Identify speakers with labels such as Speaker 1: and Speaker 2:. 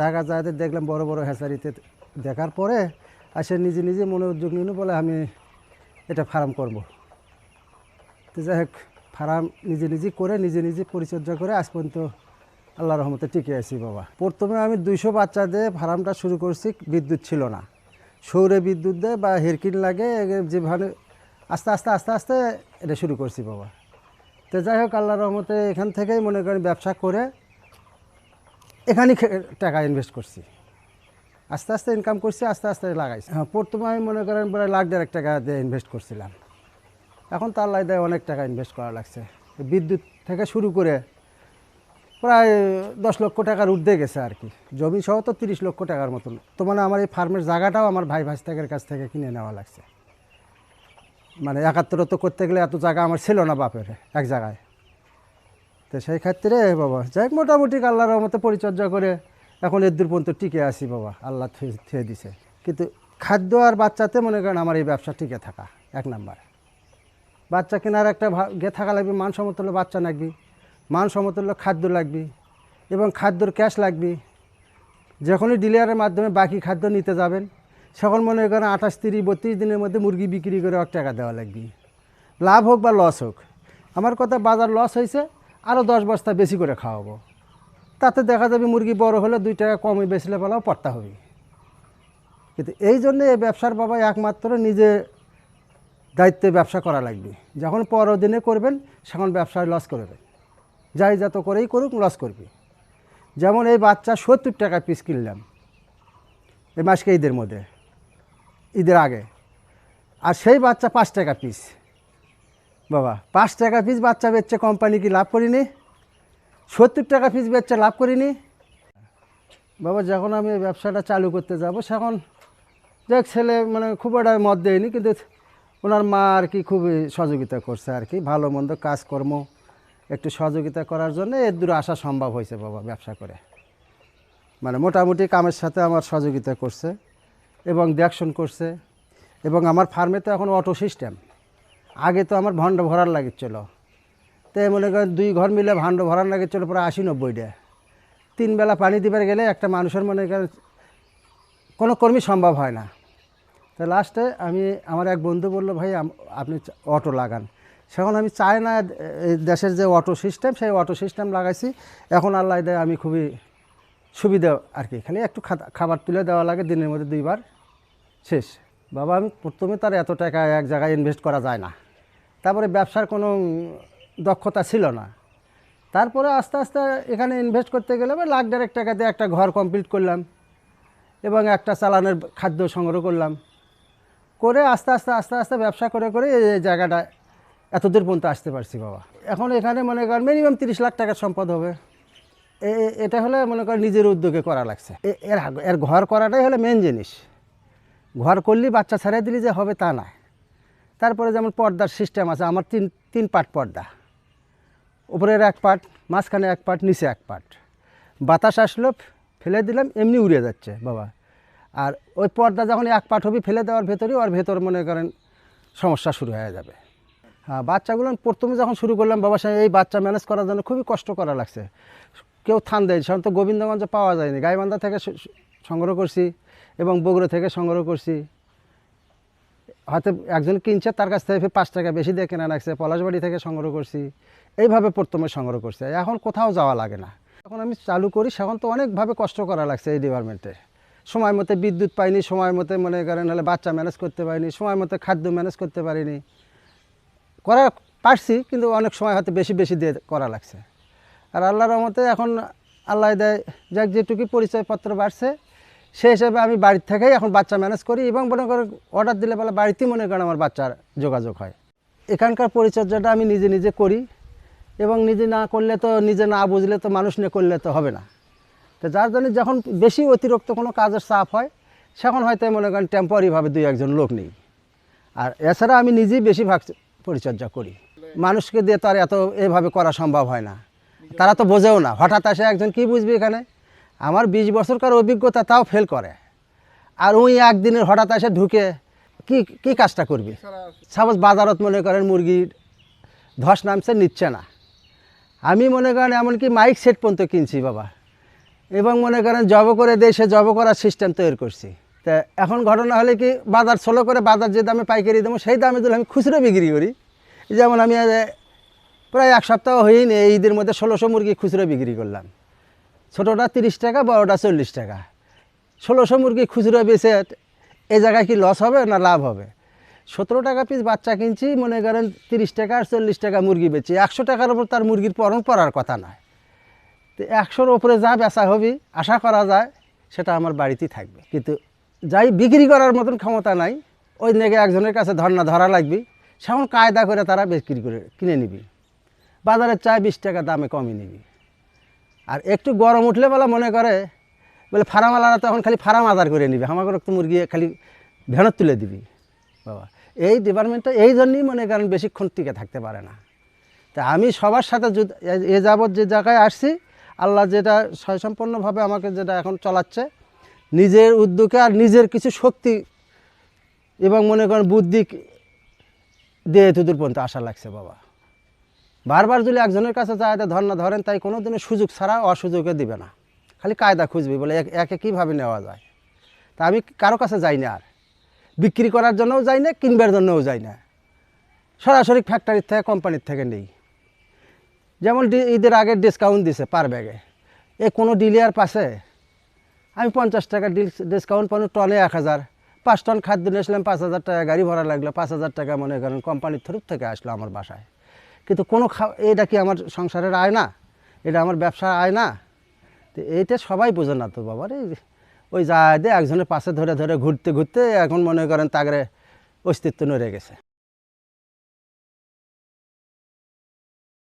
Speaker 1: ঢাকা যায় দেখলাম বড় বড় হ্যাচারিতে দেখার পরে আসে নিজে নিজে মনে উদ্যোগ নিল বলে আমি এটা ফার্ম করব। তো যাই হোক ফার্ম নিজে নিজে করে নিজে নিজে পরিচর্যা করে আজ পর্যন্ত আল্লাহর রহমতে টিকে আছি বাবা। প্রথমে আমি 200 বাচ্চা দিয়ে ফার্মটা শুরু করছি, বিদ্যুৎ ছিল না, সৌরে বিদ্যুৎ দেয় বা হেরকিন লাগে যেভাবে আস্তে আস্তে আস্তে আস্তে এটা শুরু করছি বাবা। তো যাই হোক আল্লাহর রহমতে এখান থেকেই মনে করেন ব্যবসা করে এখানেই টাকা ইনভেস্ট করছি, আস্তে আস্তে ইনকাম করছি, আস্তে আস্তে লাগাইছি। হ্যাঁ, প্রথমে আমি মনে করেন প্রায় $1,50,000 দিয়ে ইনভেস্ট করছিলাম, এখন তার লাই দেয় অনেক টাকা ইনভেস্ট করা লাগছে। বিদ্যুৎ থেকে শুরু করে প্রায় 10 লক্ষ টাকার ঊর্ধ্বে গেছে আর কি, জমি সহ তো 30 লক্ষ টাকার মতন। তো মানে আমার এই ফার্মের জায়গাটাও আমার ভাই ভাস্তাকের কাছ থেকে কিনে নেওয়া লাগছে। মানে একাত্তরত্ব করতে গেলে এত জায়গা আমার ছিল না বাপের এক জায়গায়। তো সেই ক্ষেত্রে বাবা যাই মোটামুটি আল্লাহর রহমতে পরিচর্যা করে এখন এর দূর পর্যন্ত টিকে আসি বাবা, আল্লাহ থুয়ে দিছে। কিন্তু খাদ্য আর বাচ্চাতে মনে করেন আমার এই ব্যবসা টিকে থাকা এক নাম্বার। বাচ্চা কেনার একটা থাকা লাগবে, মান সমতুল্য বাচ্চা লাগবে, মান সমতুল্য খাদ্য লাগবে এবং খাদ্যর ক্যাশ লাগবে। যখনই ডিলারের মাধ্যমে বাকি খাদ্য নিতে যাবেন তখন মনে করেন 28, 30, 32 দিনের মধ্যে মুরগি বিক্রি করে টাকা দেওয়া লাগবে, লাভ হোক বা লস হোক। আমার কথা বাজার লস হয়েছে আরও 10 বস্তা বেশি করে খাওয়াবো, তাতে দেখা যাবে মুরগি বড় হলে 2 টাকা কমে বেচলে পেলাও পড়তে হবে। কিন্তু এই জন্যে এই ব্যবসার বাবা একমাত্র নিজে দায়িত্বে ব্যবসা করা লাগবে। যখন পরদিনে করবেন সেখন ব্যবসায় লস করবেন, যাই যত করেই করুক লস করবে। যেমন এই বাচ্চা 70 টাকা পিস কিনলাম এই মাসকে ঈদের মধ্যে, ঈদের আগে, আর সেই বাচ্চা 5 টাকা পিস বাবা। 5 টাকা পিস বাচ্চা বেচছে কোম্পানি কি লাভ করিনি? 70 টাকা পিস বেচছে লাভ করিনি বাবা। যখন আমি এই ব্যবসাটা চালু করতে যাব তখন যাক ছেলে মানে খুব একটা মত দেয়নি, কিন্তু ওনার মা আর কি খুবই সহযোগিতা করছে আর কি, ভালো মন্দ কাজকর্ম একটু সহযোগিতা করার জন্য এর দূরে আসা সম্ভব হয়েছে বাবা ব্যবসা করে। মানে মোটামুটি কামের সাথে আমার সহযোগিতা করছে এবং দেখশন করছে। এবং আমার ফার্মে তো এখন অটো সিস্টেম, আগে তো আমার ভাণ্ড ভরার লাগিচ্ছিল। তো মনে করেন 2 ঘর মিলে ভাণ্ড ভরার লাগিচ্ছিল প্রায় 80-90টা। 3 বেলা পানি দিবার গেলে একটা মানুষের মনে করেন কোনো কর্মী সম্ভব হয় না। তো লাস্টে আমার এক বন্ধু বলল, ভাই আপনি অটো লাগান। সেখন আমি চাই না দেশের যে অটো সিস্টেম সেই অটো সিস্টেম লাগাইছি। এখন আল্লাহ দেয় আমি খুবই সুবিধা আর কি, খালি একটু খাবার তুলে দেওয়া লাগে দিনের মধ্যে 2 বার, শেষ বাবা। আমি প্রথমে তার এত টাকা এক জায়গায় ইনভেস্ট করা যায় না, তারপরে ব্যবসার কোনো দক্ষতা ছিল না। তারপরে আস্তে আস্তে এখানে ইনভেস্ট করতে গেলে $1,50,000 দিয়ে একটা ঘর কমপ্লিট করলাম এবং একটা চালানের খাদ্য সংগ্রহ করলাম, করে আস্তে আস্তে আস্তে আস্তে ব্যবসা করে করে এই জায়গাটা এতদূর পর্যন্ত আসতে পারছি বাবা। এখন এখানে মনে করেন মিনিমাম 30 লাখ টাকার সম্পদ হবে। এটা হলে মনে করেন নিজের উদ্যোগে করা লাগছে। এর ঘর করাটাই হলো মেন জিনিস। ঘর করলেই বাচ্চা ছেড়ে দিলে যে হবে তা না। তারপরে যেমন পর্দার সিস্টেম আছে আমার, 3 পার্ট পর্দা, উপরের 1 পার্ট, মাঝখানে 1 পার্ট, নিচে 1 পার্ট। বাতাস আসলো ফেলে দিলাম এমনি উড়ে যাচ্ছে বাবা। আর ওই পর্দা যখন 1 পার্ট হবে ফেলে দেওয়ার ভেতরেই ওর ভেতর মনে করেন সমস্যা শুরু হয়ে যাবে। হ্যাঁ, বাচ্চাগুলো প্রথমে যখন শুরু করলাম বাবা এই বাচ্চা ম্যানেজ করার জন্য খুবই কষ্ট করা লাগছে। কেউ থান দেয়, সাধারণত গোবিন্দগঞ্জে পাওয়া যায়নি। গাইবান্ধা থেকে সংগ্রহ করছি এবং বগুড়া থেকে সংগ্রহ করছি। হয়তো একজন কিনছে তার কাছ থেকে 5 টাকা বেশি দিয়ে কেনা লাগছে, পলাশবাড়ি থেকে সংগ্রহ করছি। এইভাবে প্রথমে সংগ্রহ করছে, এখন কোথাও যাওয়া লাগে না। এখন আমি চালু করি সেখন তো অনেকভাবে কষ্ট করা লাগছে এই ডিপার্টমেন্টে। সময় মতো বিদ্যুৎ পাইনি, সময় মতো মনে করেন হলে বাচ্চা ম্যানেজ করতে পারিনি, সময় মতো খাদ্য ম্যানেজ করতে পারিনি। করা পারছি কিন্তু অনেক সময় হয়তো বেশি বেশি দিয়ে করা লাগছে। আর আল্লাহর রহমতে এখন আল্লাহ দেয় যাক যেটুকু পরিচয়পত্র বাড়ছে সেই হিসাবে আমি বাড়ির থেকেই এখন বাচ্চা ম্যানেজ করি এবং মনে করেন অর্ডার দিলে বেলা বাড়িতেই মনে করেন আমার বাচ্চার যোগাযোগ হয়। এখানকার পরিচর্যাটা আমি নিজে নিজে করি এবং নিজে না করলে তো, নিজে না বুঝলে তো মানুষ নিয়ে করলে তো হবে না। তো যার জন্য যখন বেশি অতিরিক্ত কোনো কাজের চাপ হয় সেখন হয়তো মনে করেন টেম্পোরারিভাবে 2-1 জন লোক নেই। আর এছাড়া আমি নিজেই বেশিরভাগ পরিচর্যা করি। মানুষকে দিয়ে তো আর এত এভাবে করা সম্ভব হয় না, তারা তো বোঝেও না। হঠাৎ আসে একজন কী বুঝবে এখানে? আমার 20 বছরকার অভিজ্ঞতা তাও ফেল করে, আর ওই একদিনের হঠাৎ এসে ঢুকে কি কাজটা করবি? সাপোজ বাজারত মনে করেন মুরগির ধস নামছে, নিচ্ছে না। আমি মনে করেন এমনকি মাইক সেট পর্যন্ত কিনছি বাবা, এবং মনে করেন জব করে দিয়ে সে জব করার সিস্টেম তৈরি করছি। তা এখন ঘটনা হলে কি, বাজার ছোলো করে বাজার যে দামে পাইকারি দেবো সেই দামে যদি আমি খুচরো বিক্রি করি, যেমন আমি প্রায় এক সপ্তাহ হয়নি এই ঈদের মধ্যে 1600 মুরগি খুচরো বিক্রি করলাম। ছোটোটা 30 টাকা, বড়োটা 40 টাকা। 1600 মুরগি খুচরো বেচে এই জায়গায় কি লস হবে না লাভ হবে? 17 টাকা পিস বাচ্চা কিনছি, মনে করেন 30 টাকা আর 40 টাকা মুরগি বেচি। 100 টাকার উপর তার মুরগির পরন পড়ার কথা নয়। তো 100-র উপরে যা বেচা হবে আশা করা যায় সেটা আমার বাড়িতেই থাকবে। কিন্তু যাই বিক্রি করার মতন ক্ষমতা নাই, ওই নেগে একজনের কাছে ধরা লাগবে, সেমন কায়দা করে তারা বিক্রি করে কিনে নিবি। বাজারের চায় 20 টাকা দামে কমই নিবি। আর একটু গরম উঠলে বলে মনে করে বলে ফার্মালারা তখন খালি ফার্ম আদার করে নিবি, আমাকে একটু মুরগি খালি ভ্যানত তুলে দিবি। বাবা, এই ডিপার্টমেন্টটা এই জন্যই মনে করেন বেশিক্ষণ টিকে থাকতে পারে না। তা আমি সবার সাথে এ যাবৎ যে জায়গায় আসছি, আল্লাহ যেটা স্বয়ংসম্পন্নভাবে আমাকে যেটা এখন চলাচ্ছে, নিজের উদ্যোগে আর নিজের কিছু শক্তি এবং মনে করেন বুদ্ধি দিয়ে এতদূর পর্যন্ত আশা লাগছে। বাবা, বারবার যদি একজনের কাছে যায় ধরেন, তাই কোনো দিনের সুযোগ ছাড়া অসুযোগে দিবে না, খালি কায়দা খুঁজবি বলে একে কীভাবে নেওয়া যায়। তা আমি কারো কাছে যাই না, আর বিক্রি করার জন্যও যাই না, কিনবার জন্যও যাই না, সরাসরি ফ্যাক্টরির থেকে কোম্পানির থেকে নেই। যেমন ঈদের আগে ডিসকাউন্ট দিছে পার ব্যাগে, কোনো ডিলিয়ার পাশে আমি 50 টাকা ডিসকাউন্ট পানো, টনে 1000, 5 টন খাদ্য নিয়েছিলাম, 5000 টাকা গাড়ি ভাড়া লাগলো, 5000 টাকা মনে করেন কোম্পানির থ্রু থেকে আসলো আমার বাসায়। কিন্তু কোনো এটা কি আমার সংসারের আয় না? এটা আমার ব্যবসার আয় না? তো এইটা সবাই বোঝে না তো বাবা রে। ওই যায় একজনের পাশে ধরে ঘুরতে এখন মনে করেন তাগরে অস্তিত্ব নড়ে গেছে।